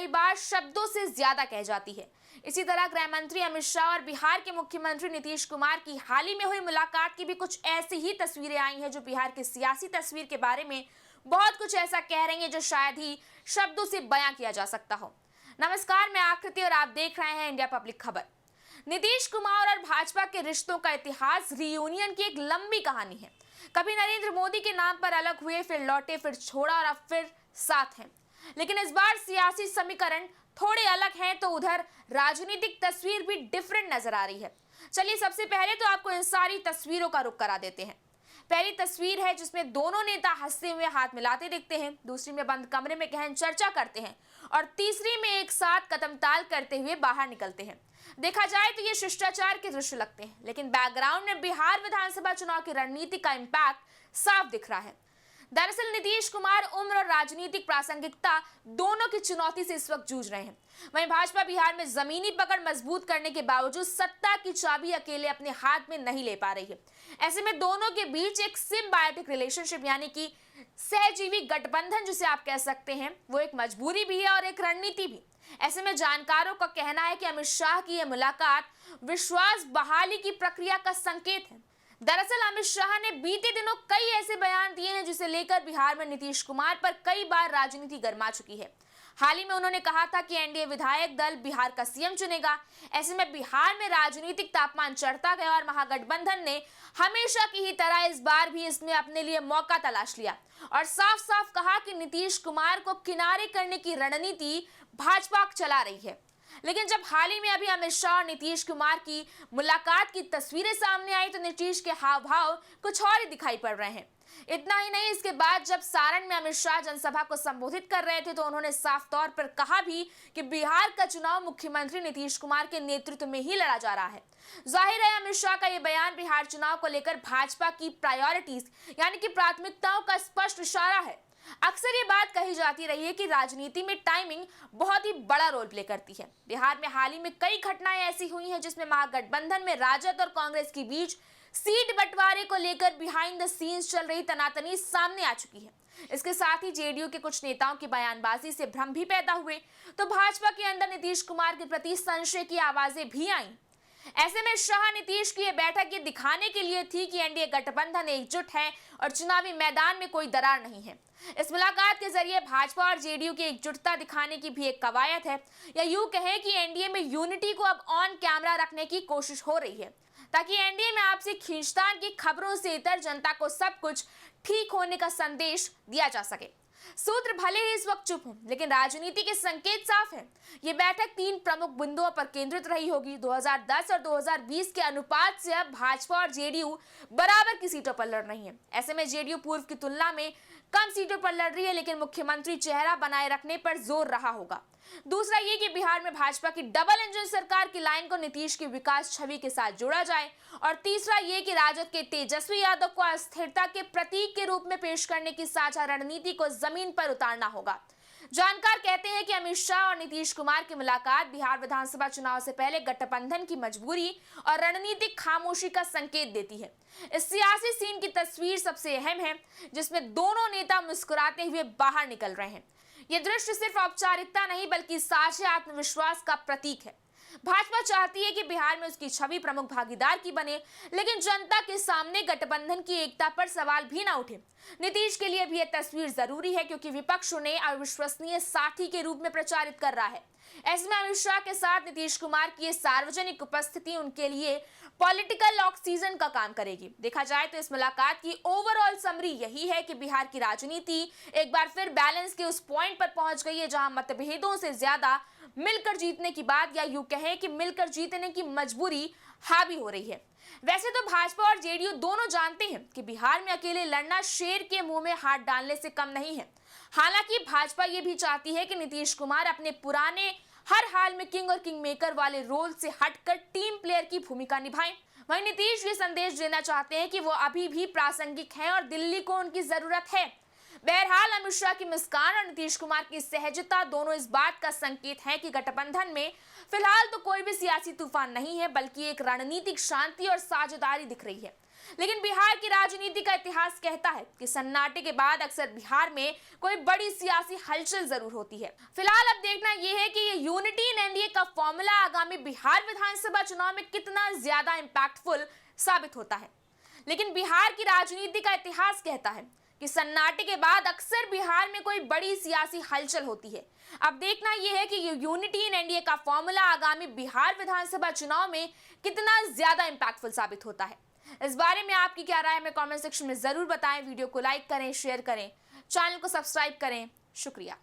कई बार शब्दों से ज्यादा कह जाती है। इसी तरह गृह मंत्री अमित शाह और बिहार के मुख्यमंत्री नीतीश कुमार की हाल ही में हुई मुलाकात की भी कुछ ऐसी ही तस्वीरें आई हैं जो बिहार की सियासी तस्वीर के बारे में बहुत कुछ ऐसा कह रही हैं जो शायद ही शब्दों से बयां किया जा सकता हो। नमस्कार, मैं आकृति और आप देख रहे हैं इंडिया पब्लिक खबर। नीतीश कुमार और भाजपा के रिश्तों का इतिहास रियूनियन की एक लंबी कहानी है। कभी नरेंद्र मोदी के नाम पर अलग हुए, फिर लौटे, फिर छोड़ा और अब फिर साथ हैं। लेकिन इस बार सियासी समीकरण थोड़े अलग हैं, तो उधर राजनीतिक तस्वीर भी डिफरेंट नजर आ रही है। चलिए सबसे पहले तो आपको इन सारी तस्वीरों का रुख करा देते हैं। पहली तस्वीर है जिसमें दोनों नेता हंसते हुए हाथ मिलाते दिखते हैं, दूसरी में बंद कमरे में गहन चर्चा करते हैं और तीसरी में एक साथ कदम ताल करते हुए बाहर निकलते हैं। देखा जाए तो ये शिष्टाचार के दृश्य लगते हैं, लेकिन बैकग्राउंड में बिहार विधानसभा चुनाव की रणनीति का इम्पैक्ट साफ दिख रहा है। दरअसल नीतीश कुमार उम्र और राजनीतिक प्रासंगिकता दोनों की चुनौती से इस वक्त जूझ रहे हैं। वहीं भाजपा बिहार में जमीनी पकड़ मजबूत करने के बावजूद सत्ता की चाबी अकेले अपने हाथ में नहीं ले पा रही है। ऐसे में दोनों के बीच एक सिम्बायोटिक रिलेशनशिप यानी कि सहजीवी गठबंधन जिसे आप कह सकते हैं, वो एक मजबूरी भी है और एक रणनीति भी। ऐसे में जानकारों का कहना है कि अमित शाह की यह मुलाकात विश्वास बहाली की प्रक्रिया का संकेत है। दरअसल अमित शाह ने बीते दिनों कई ऐसे बयान दिए हैं जिसे लेकर बिहार में नीतीश कुमार पर कई बार राजनीति गर्मा चुकी है। हाल ही में उन्होंने कहा था कि एनडीए विधायक दल बिहार का सीएम चुनेगा। ऐसे में बिहार में राजनीतिक तापमान चढ़ता गया और महागठबंधन ने हमेशा की ही तरह इस बार भी इसमें अपने लिए मौका तलाश लिया और साफ साफ कहा कि नीतीश कुमार को किनारे करने की रणनीति भाजपा चला रही है। लेकिन जब हाल ही में अभी अमित शाह और नीतीश कुमार की मुलाकात की तस्वीरें सामने आई तो नीतीश के हाव भाव कुछ और ही दिखाई पड़ रहे हैं। इतना ही नहीं, इसके बाद जब सारण में अमित शाह जनसभा को संबोधित कर रहे थे तो उन्होंने साफ तौर पर कहा भी कि बिहार का चुनाव मुख्यमंत्री नीतीश कुमार के नेतृत्व में ही लड़ा जा रहा है। जाहिर है अमित शाह का यह बयान बिहार चुनाव को लेकर भाजपा की प्रायोरिटीज यानी कि प्राथमिकताओं का स्पष्ट इशारा है। अक्सर ये बात कही जाती रही है कि राजनीति में टाइमिंग बहुत ही बड़ा रोल प्ले करती है। बिहार में हाल ही में कई घटनाएं ऐसी हुई हैं जिसमें महागठबंधन में राजद और कांग्रेस के बीच सीट बंटवारे को लेकर बिहाइंड द सीन्स चल रही तनातनी सामने आ चुकी है। इसके साथ ही जेडीयू के कुछ नेताओं की बयानबाजी से भ्रम भी पैदा हुए तो भाजपा के अंदर नीतीश कुमार के प्रति संशय की आवाजें भी आईं। ऐसे में शाह नीतीश की यह बैठक ये दिखाने के लिए थी कि एनडीए गठबंधन एकजुट है और चुनावी मैदान में कोई दरार नहीं है। इस मुलाकात के जरिए भाजपा और जेडीयू की एकजुटता दिखाने की भी एक कवायद है, या यूं कहें कि एनडीए में यूनिटी को अब ऑन कैमरा रखने की कोशिश हो रही है ताकि एनडीए में आपसी खींचतान की खबरों से इतर जनता को सब कुछ ठीक होने का संदेश दिया जा सके। सूत्र भले ही इस वक्त चुप हों, लेकिन राजनीति के संकेत साफ हैं। ये बैठक 3 प्रमुख बिंदुओं पर केंद्रित रही होगी। 2010 और 2020 के अनुपात से अब भाजपा और जेडीयू बराबर की सीटों पर लड़ रही हैं। ऐसे में जेडीयू पूर्व की तुलना में कम सीटों पर लड़ रही है, लेकिन मुख्यमंत्री चेहरा बनाए रखने पर जोर रहा होगा। दूसरा ये कि बिहार में भाजपा की डबल इंजन सरकार की लाइन को नीतीश की विकास छवि के साथ जोड़ा जाए और तीसरा ये कि राजद के तेजस्वी यादव को अस्थिरता के प्रतीक के रूप में पेश करने की साझा रणनीति को जमीन पर उतारना होगा। जानकार कहते हैं कि अमित शाह और नीतीश कुमार की मुलाकात बिहार विधानसभा चुनाव से पहले गठबंधन की मजबूरी और रणनीतिक खामोशी का संकेत देती है। इस सियासी सीन की तस्वीर सबसे अहम है जिसमें दोनों नेता मुस्कुराते हुए बाहर निकल रहे हैं। यह दृश्य सिर्फ औपचारिकता नहीं बल्कि साझे आत्मविश्वास का प्रतीक है। भाजपा चाहती है कि बिहार में उसकी छवि प्रमुख भागीदार की बने, लेकिन जनता के सामने गठबंधन की एकता पर सवाल भी ना उठे। नीतीश के लिए भी यह तस्वीर जरूरी है क्योंकि विपक्ष उन्हें अविश्वसनीय साथी के रूप में प्रचारित कर रहा है। ऐसे में अमित शाह के साथ नीतीश कुमार की सार्वजनिक उपस्थिति उनके लिए पॉलिटिकल ऑक्सीजन का काम करेगी। देखा जाए तो इस मुलाकात की ओवरऑल समरी यही है कि बिहार की राजनीति एक बार फिर बैलेंस के उस पॉइंट पर पहुंच गई है जहां मतभेदों से ज्यादा मिलकर जीतने की बात, या यूं कहें कि मिलकर जीतने की मजबूरी हावी हो रही है। वैसे तो भाजपा और जेडीयू दोनों जानते हैं कि बिहार में अकेले लड़ना शेर के मुंह में हाथ डालने से कम नहीं है। हालांकि भाजपा ये भी चाहती है कि नीतीश कुमार अपने पुराने हर हाल में किंग और किंग मेकर वाले रोल से हटकर टीम प्लेयर की भूमिका निभाएं। वहीं नीतीश ये संदेश देना चाहते हैं कि वो अभी भी प्रासंगिक हैं और दिल्ली को उनकी जरूरत है। बहरहाल अमित शाह की मुस्कान और नीतीश कुमार की सहजता दोनों इस बात का संकेत है कि गठबंधन में फिलहाल तो कोई भी सियासी तूफान नहीं है, बल्कि एक रणनीतिक शांति और साझेदारी दिख रही है। लेकिन बिहार की राजनीति का इतिहास कहता है कि सन्नाटे के बाद अक्सर बिहार में कोई बड़ी सियासी हलचल जरूर होती है। फिलहाल अब देखना यह है कि ये यूनिटी इन एनडीए का फॉर्मूला आगामी बिहार विधानसभा चुनाव में कितना ज्यादा इंपैक्टफुल साबित होता है। लेकिन बिहार की राजनीति का इतिहास कहता है कि सन्नाटे के बाद अक्सर बिहार में कोई बड़ी सियासी हलचल होती है। अब देखना यह है कि ये यूनिटी इन एनडीए का फॉर्मूला आगामी बिहार विधानसभा चुनाव में कितना ज्यादा इंपैक्टफुल साबित होता है। इस बारे में आपकी क्या राय है, हमें कमेंट सेक्शन में जरूर बताएं। वीडियो को लाइक करें, शेयर करें, चैनल को सब्सक्राइब करें। शुक्रिया।